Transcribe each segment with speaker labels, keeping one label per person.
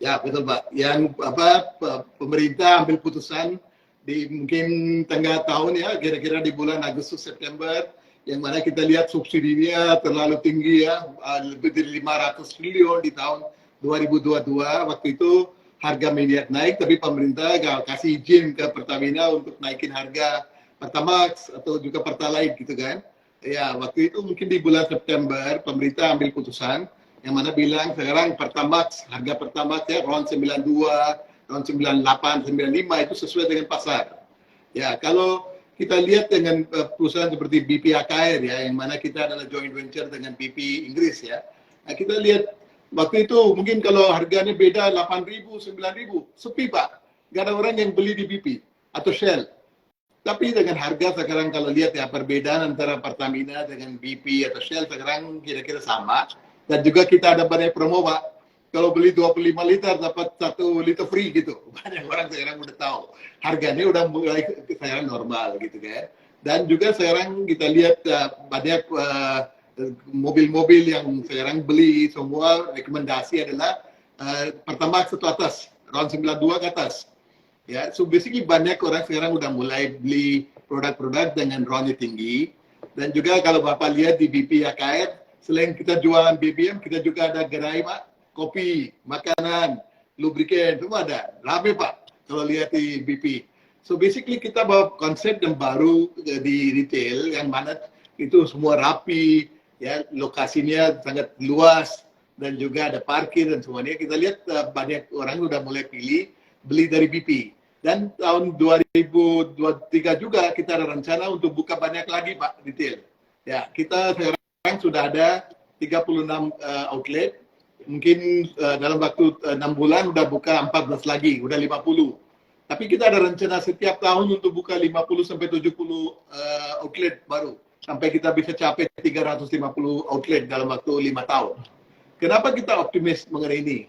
Speaker 1: Ya, betul Pak. Yang pemerintah ambil putusan di mungkin tengah tahun ya, kira-kira di bulan Agustus September, yang mana kita lihat subsidinya terlalu tinggi ya, lebih dari 500 triliun di tahun 2022. Waktu itu harga minyak naik, tapi pemerintah gak kasih izin ke Pertamina untuk naikin harga Pertamax atau juga Pertalite gitu kan. Ya, waktu itu mungkin di bulan September pemerintah ambil putusan yang mana bilang sekarang Pertamax, harga Pertamax ya tahun 92, tahun 98, 95 itu sesuai dengan pasar. Ya, kalau kita lihat dengan perusahaan seperti BP AKR ya, yang mana kita adalah joint venture dengan BP Inggris ya. Nah, kita lihat waktu itu mungkin kalau harganya beda 8.000, 9.000, sepi Pak. Gak ada orang yang beli di BP atau Shell. Tapi dengan harga sekarang kalau lihat ya perbedaan antara Pertamina dengan BP atau Shell sekarang kira-kira sama. Dan juga kita ada banyak promo Pak. Kalau beli 25 liter dapat 1 liter free gitu. Banyak orang sekarang udah tahu. Harganya udah mulai sekarang normal gitu kan. Dan juga sekarang kita lihat banyak mobil-mobil yang sekarang beli semua rekomendasi adalah Pertamax ke atas, tahun 92 ke atas. Ya, so basically banyak orang sekarang udah mulai beli produk-produk dengan RON tinggi. Dan juga kalau Bapak lihat di BP AKR, selain kita jualan BBM, kita juga ada gerai Pak, kopi, makanan, lubricant, semua ada. Rame Pak, kalau lihat di BP. So basically kita bawa konsep yang baru di retail, yang mana itu semua rapi, ya lokasinya sangat luas, dan juga ada parkir dan semuanya. Kita lihat banyak orang udah mulai pilih beli dari BP. Dan tahun 2023 juga kita ada rencana untuk buka banyak lagi Pak retail. Ya, kita sekarang sudah ada 36 outlet. Mungkin dalam waktu 6 bulan udah buka 14 lagi, udah 50. Tapi kita ada rencana setiap tahun untuk buka 50 sampai 70 outlet baru. Sampai kita bisa capai 350 outlet dalam waktu 5 tahun. Kenapa kita optimis mengenai ini?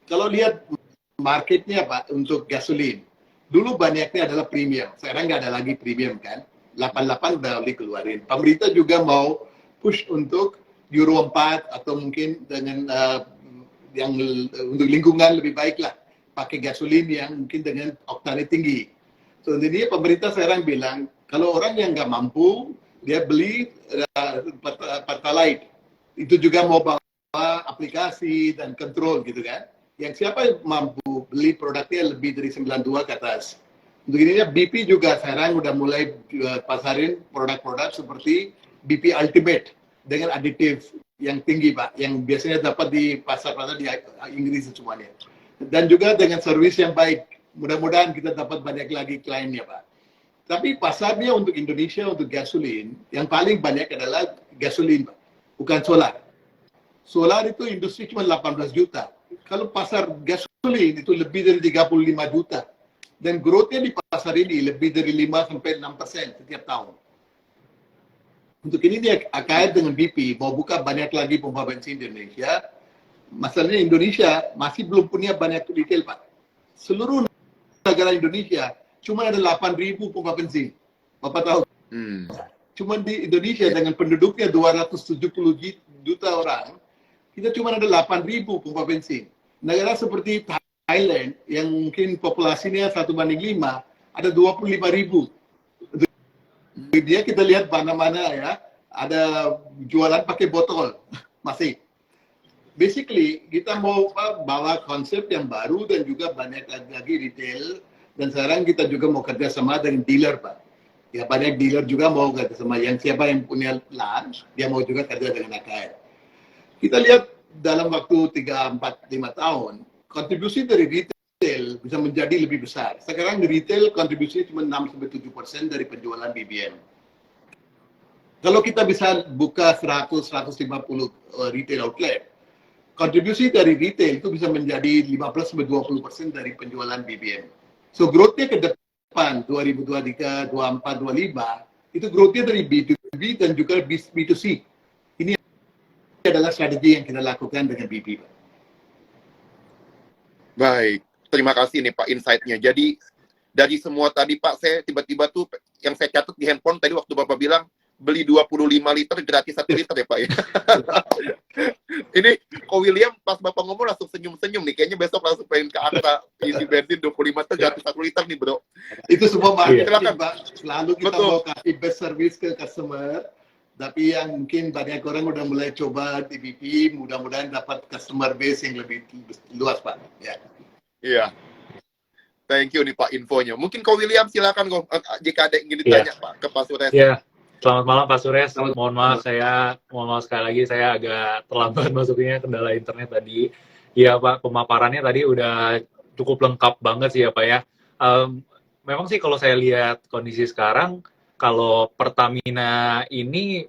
Speaker 1: Kalau lihat marketnya Pak untuk gasolin, dulu banyaknya adalah premium. Sekarang nggak ada lagi premium kan. 88 udah dikeluarin. Pemerintah juga mau push untuk Euro 4 atau mungkin dengan yang untuk lingkungan lebih baik lah. Pakai gasolin yang mungkin dengan oktannya tinggi. So intinya pemerintah sekarang bilang, kalau orang yang nggak mampu, dia beli Pertalite. Itu juga mau bawa aplikasi dan kontrol gitu kan. Yang siapa yang mampu beli produknya lebih dari 92 ke atas. Untuk ini BP juga sekarang udah mulai pasarin produk-produk seperti BP Ultimate dengan aditif yang tinggi Pak, yang biasanya dapat di pasar-pasar di Inggris semuanya. Dan juga dengan servis yang baik. Mudah-mudahan kita dapat banyak lagi kliennya Pak. Tapi pasarnya untuk Indonesia, untuk gasolin, yang paling banyak adalah gasolin Pak, bukan solar. Solar itu industri cuma 18 juta. Kalau pasar gasolin itu lebih dari 35 juta. Dan growth-nya di pasar ini lebih dari 5-6% setiap tahun. Untuk ini dia AKR dengan BP mau buka banyak lagi pompa bensin di Indonesia. Masalahnya Indonesia masih belum punya banyak retail Pak. Seluruh negara Indonesia cuma ada 8.000 pompa bensin. Bapak tahu? Cuma di Indonesia dengan penduduknya 270 juta orang, kita cuma ada 8.000 pompa bensin. Negara seperti Thailand yang mungkin populasinya 1:5, ada 25.000. Dia kita lihat mana-mana ya, ada jualan pakai botol masih. Basically kita mau bawa konsep yang baru dan juga banyak lagi retail, dan sekarang kita juga mau kerjasama dengan dealer Pak. Ya banyak dealer juga mau kerjasama, yang siapa yang punya lahan dia mau juga kerja dengan AKR. Kita lihat dalam waktu 3-4-5 tahun kontribusi dari retail bisa menjadi lebih besar. Sekarang di retail kontribusinya cuma 6-7% dari penjualan BBM. Kalau kita bisa buka 100-150 retail outlet, kontribusi dari retail itu bisa menjadi 15-20% dari penjualan BBM. So growth-nya ke depan 2023, 2024, 2025 itu growth-nya dari B2B dan juga B2C. Ini adalah strategi yang kita lakukan dengan BP Pak.
Speaker 2: Baik, terima kasih nih Pak insight-nya. Jadi dari semua tadi Pak, saya tiba-tiba tuh yang saya catat di handphone tadi waktu Bapak bilang beli 25 liter gratis 1 liter ya Pak ya. Ini Ko William pas Bapak ngomong langsung senyum-senyum nih. Kayaknya besok langsung pengen ke Akta isi bensin 25 tuh gratis 1 liter nih, Bro.
Speaker 1: Itu semua marketing,
Speaker 2: Silakan.
Speaker 1: Pak. Selalu kita
Speaker 2: Betul.
Speaker 1: mau kasih best service ke customer. Tapi yang mungkin banyak orang udah mulai coba TPP, mudah-mudahan dapat customer base yang lebih luas, Pak. Ya.
Speaker 2: Iya. Thank you nih Pak infonya. Mungkin Ko William silakan Ko, jika ada yang ingin ditanya Pak ke Pak Sures.
Speaker 3: Iya, selamat malam Pak Sures.
Speaker 1: Selamat
Speaker 3: Mohon maaf sekali lagi saya agak terlambat masuknya, kendala internet tadi. Iya Pak, pemaparannya tadi udah cukup lengkap banget sih ya Pak ya. Memang sih kalau saya lihat kondisi sekarang, kalau Pertamina ini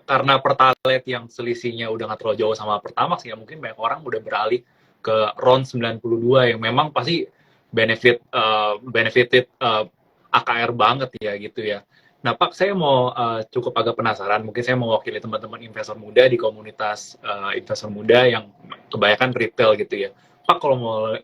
Speaker 3: karena Pertalite yang selisihnya udah nggak terlalu jauh sama Pertamax ya, mungkin banyak orang udah beralih ke RON 92 yang memang pasti benefited AKR banget ya gitu ya. Nah Pak, saya mau cukup agak penasaran, mungkin saya mewakili teman-teman investor muda di komunitas investor muda yang kebanyakan retail gitu ya. Pak,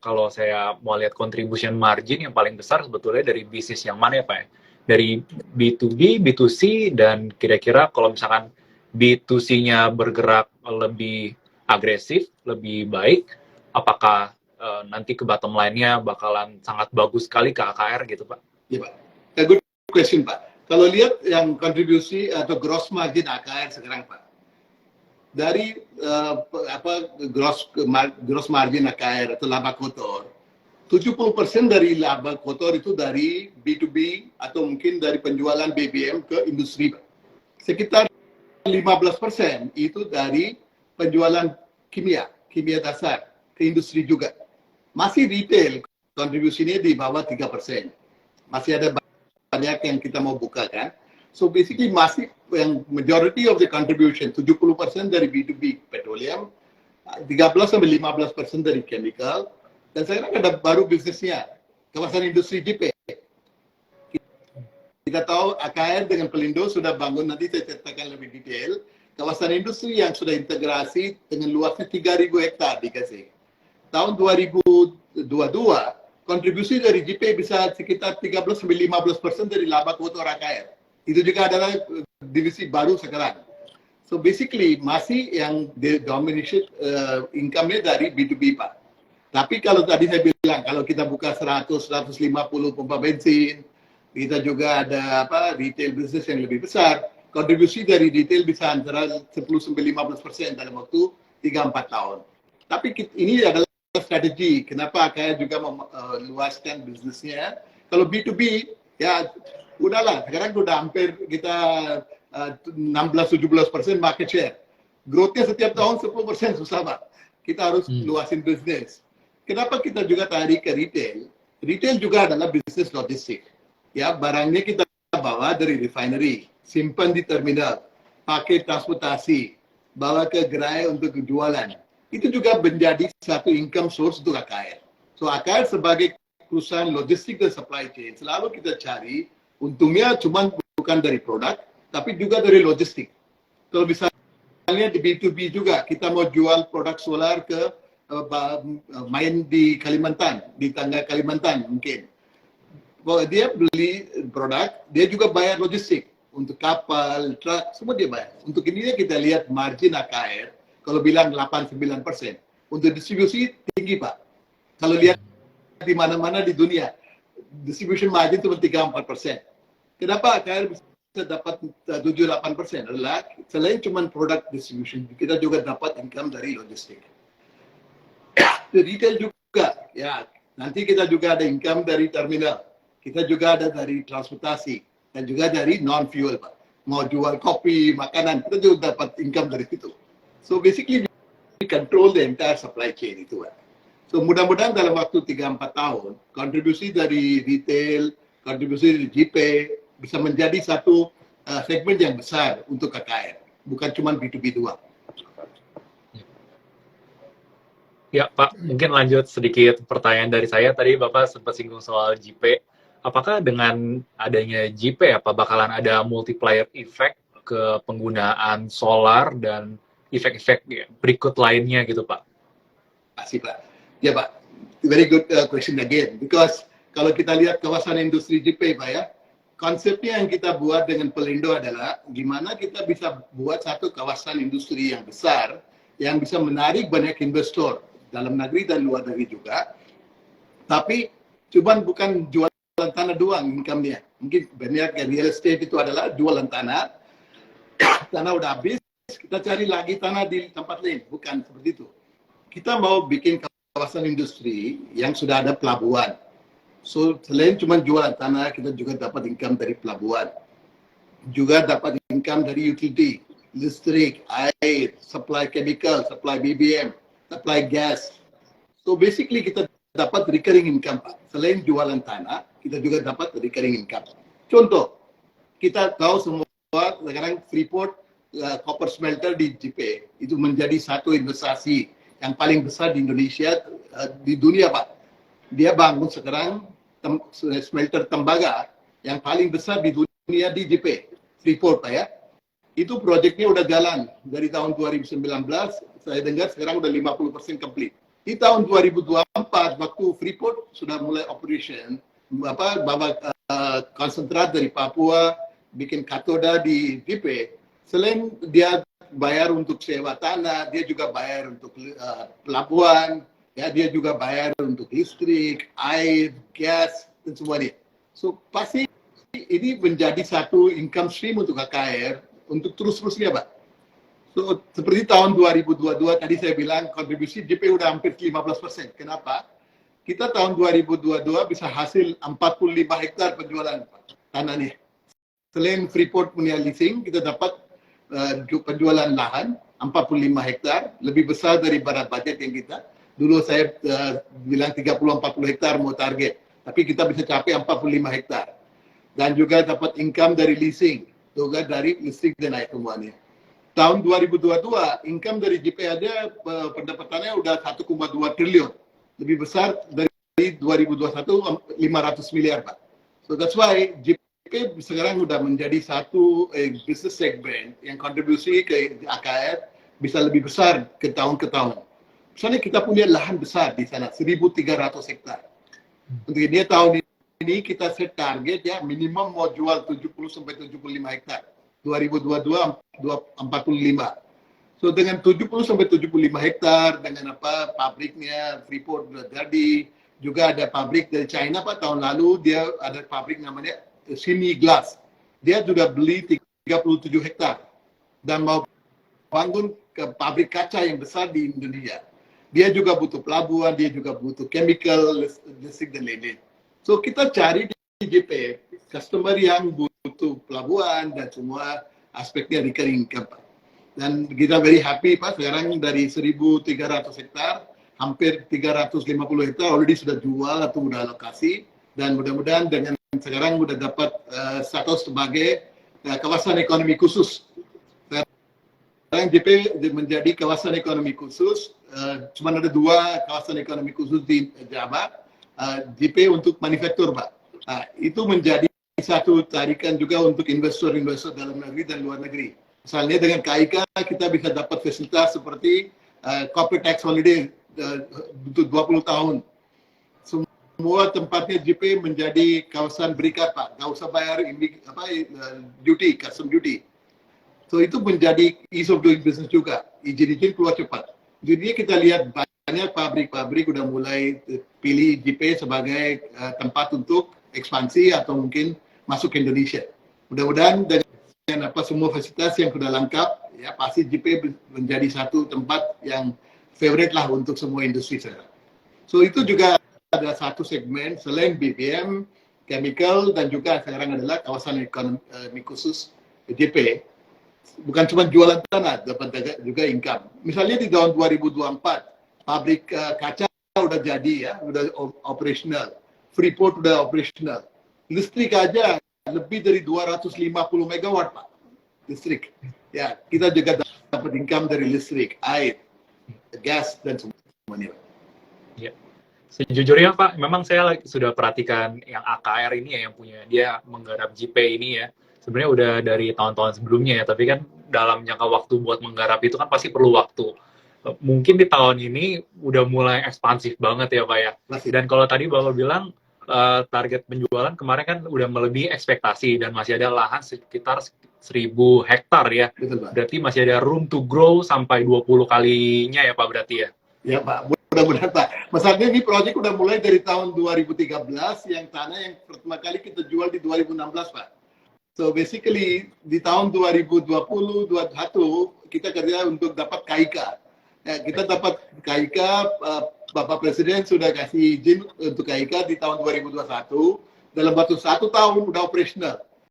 Speaker 3: kalau saya mau lihat contribution margin yang paling besar sebetulnya dari bisnis yang mana ya Pak ya? Dari B2B, B2C, dan kira-kira kalau misalkan B2C-nya bergerak lebih agresif, lebih baik, apakah nanti ke bottom line-nya bakalan sangat bagus sekali ke AKR gitu Pak?
Speaker 1: Iya Pak. A good question Pak. Kalau lihat yang kontribusi atau gross margin AKR sekarang Pak, dari gross margin AKR atau laba kotor, 70% dari laba kotor itu dari B2B atau mungkin dari penjualan BBM ke industri. Sekitar 15% itu dari penjualan kimia dasar ke industri juga. Masih retail, kontribusinya di bawah 3%. Masih ada banyak yang kita mau buka kan. So basically masih yang majority of the contribution, 70% dari B2B petroleum, 13-15% dari chemical, dan sekarang ada baru bisnisnya, kawasan industri JP. Kita tahu AKR dengan Pelindo sudah bangun, nanti saya ceritakan lebih detail, kawasan industri yang sudah integrasi dengan luasnya 3.000 hektar dikasih. Tahun 2022, kontribusi dari JP bisa sekitar 13-15% dari laba kotor AKR. Itu juga adalah divisi baru sekarang. So basically masih yang domination income-nya dari B2B Pak. Tapi kalau tadi saya bilang, kalau kita buka 100-150 pompa bensin, kita juga ada retail business yang lebih besar, kontribusi dari retail bisa antara 10-15% dalam waktu 3-4 tahun. Tapi ini adalah strategi, kenapa AKR juga meluaskan bisnisnya. Kalau B2B, ya udahlah, sekarang udah hampir kita 16-17% market share. Growth-nya setiap tahun 10% susah Pak. Kita harus luasin bisnis. Kenapa kita juga tarik ke retail? Retail juga adalah bisnis logistik. Ya, barangnya kita bawa dari refinery, simpan di terminal, pakai transportasi, bawa ke gerai untuk jualan. Itu juga menjadi satu income source untuk AKR. So AKR sebagai perusahaan logistik dan supply chain, selalu kita cari untungnya cuma bukan dari produk, tapi juga dari logistik. Kalau misalnya di B2B juga, kita mau jual produk solar ke main di Kalimantan, di tangga Kalimantan mungkin. Kalau dia beli produk, dia juga bayar logistik. Untuk kapal, truk, semua dia bayar. Untuk ini kita lihat margin AKR, kalau bilang 8-9%. Untuk distribusi tinggi Pak. Kalau lihat di mana-mana di dunia, distribution margin cuma 3-4%. Kenapa AKR bisa dapat 7-8%? Adalah selain cuma produk distribution, kita juga dapat income dari logistik. Retail juga, ya. Nanti kita juga ada income dari terminal. Kita juga ada dari transportasi dan juga dari non-fuel, Pak. Mau jual kopi, makanan, kita juga dapat income dari situ. So basically we control the entire supply chain itu, Pak. So mudah-mudahan dalam waktu 3-4 tahun, kontribusi dari retail, kontribusi dari JP bisa menjadi satu segmen yang besar untuk KKR, bukan cuma B2B doang.
Speaker 3: Ya Pak, mungkin lanjut sedikit pertanyaan dari saya. Tadi Bapak sempat singgung soal JP. Apakah dengan adanya JP, apa bakalan ada multiplier effect ke penggunaan solar dan efek-efek berikut lainnya gitu Pak?
Speaker 1: Pasti Pak. Ya Pak, very good question again. Because kalau kita lihat kawasan industri JP Pak ya, konsepnya yang kita buat dengan Pelindo adalah gimana kita bisa buat satu kawasan industri yang besar, yang bisa menarik banyak investor dalam negeri dan luar negeri juga. Tapi cuman bukan jualan tanah doang income-nya. Mungkin banyak real estate itu adalah jualan tanah. Tanah udah habis, kita cari lagi tanah di tempat lain. Bukan seperti itu. Kita mau bikin kawasan industri yang sudah ada pelabuhan. So, selain cuma jualan tanah, kita juga dapat income dari pelabuhan. Juga dapat income dari utility, listrik, air, supply chemical, supply BBM, supply gas. So, basically kita dapat recurring income, Pak. Selain jualan tanah, kita juga dapat recurring income. Contoh, kita tahu semua sekarang Freeport copper smelter di JP itu menjadi satu investasi yang paling besar di Indonesia, di dunia, Pak. Dia bangun sekarang smelter tembaga yang paling besar di dunia di JP, Freeport, Pak ya. Itu proyeknya udah jalan dari tahun 2019, saya dengar sekarang udah 50% complete. Di tahun 2024 waktu Freeport sudah mulai operation, bawa konsentrat dari Papua, bikin katoda di JP, selain dia bayar untuk sewa tanah, dia juga bayar untuk pelabuhan, ya dia juga bayar untuk listrik, air, gas dan semuanya. So pasti ini menjadi satu income stream untuk KKR untuk terus-terusnya, Pak. So, seperti tahun 2022 tadi saya bilang kontribusi JP udah hampir 15%. Kenapa? Kita tahun 2022 bisa hasil 45 hektar penjualan tanah nih. Selain Freeport punya leasing, kita dapat penjualan lahan 45 hektar, lebih besar dari barat budget yang kita. Dulu saya bilang 30-40 hektar mau target, tapi kita bisa capai 45 hektar. Dan juga dapat income dari leasing, juga dari listrik dan air semuanya. Tahun 2022, income dari JP aja pendapatannya udah 1,2 triliun. Lebih besar dari 2021, 500 miliar, Pak. So that's why JP sekarang udah menjadi satu business segment yang kontribusi ke AKR bisa lebih besar ke tahun. Misalnya kita punya lahan besar di sana, 1.300 hektar. Untuk ini tahun ini kita set target ya, minimum mau jual 70-75 hektar. 2022 45. So dengan 70-75 hektar dengan pabriknya Freeport sudah jadi, juga ada pabrik dari China, Pak. Tahun lalu dia ada pabrik namanya Sini Glass. Dia juga beli 37 hektar dan mau bangun ke pabrik kaca yang besar di Indonesia. Dia juga butuh pelabuhan, dia juga butuh chemical, listrik dan lain-lain. So kita cari di JP customer yang butuh pelabuhan dan semua aspeknya recurring income, Pak. Dan kita very happy, Pak, sekarang dari 1.300 hektar, hampir 350 hektar already sudah jual atau sudah alokasi, dan mudah-mudahan dengan sekarang sudah dapat status sebagai kawasan ekonomi khusus. Sekarang JP menjadi kawasan ekonomi khusus, cuma ada 2 kawasan ekonomi khusus di Jawa, JP untuk manufaktur, Pak. Itu menjadi satu tarikan juga untuk investor-investor dalam negeri dan luar negeri. Misalnya dengan KIK kita bisa dapat fasilitas seperti corporate tax holiday untuk 20 tahun. Semua tempatnya JP menjadi kawasan berikat, Pak. Nggak usah bayar duty, custom duty. So itu menjadi ease of doing business juga. Izin-izin keluar cepat. Jadi kita lihat banyak pabrik-pabrik udah mulai pilih JP sebagai tempat untuk ekspansi atau mungkin masuk ke Indonesia. Mudah-mudahan dengan semua fasilitas yang sudah lengkap, ya pasti JP menjadi satu tempat yang favorite lah untuk semua industri sekarang. So itu juga ada satu segmen selain BBM, chemical dan juga sekarang adalah kawasan ekonomi khusus JP. Bukan cuma jualan tanah, dapat juga income. Misalnya di tahun 2024 pabrik kaca udah jadi ya, udah operational. Freeport udah operational. Listrik aja lebih dari 250 megawatt, Pak. Listrik. Ya, kita juga dapat income dari listrik, air, gas, dan semuanya.
Speaker 3: Ya. Sejujurnya, Pak, memang saya sudah perhatikan yang AKR ini ya, yang punya dia menggarap JP ini ya. Sebenarnya udah dari tahun-tahun sebelumnya ya, tapi kan dalam jangka waktu buat menggarap itu kan pasti perlu waktu. Mungkin di tahun ini udah mulai ekspansif banget ya, Pak ya. Dan kalau tadi Bapak bilang target penjualan kemarin kan udah melebihi ekspektasi dan masih ada lahan sekitar 1.000 hektar ya.
Speaker 1: Betul, Pak.
Speaker 3: Berarti masih ada room to grow sampai 20 kalinya ya Pak berarti ya?
Speaker 1: Ya Pak, mudah-mudahan Pak. Masalahnya ini proyek udah mulai dari tahun 2013, yang tanah yang pertama kali kita jual di 2016 Pak. So basically di tahun 2020-2021 kita kerja untuk dapat KIK. Ya, kita dapat KIK, Bapak Presiden sudah kasih izin untuk KIK di tahun 2021. Dalam waktu 1 tahun udah operasional.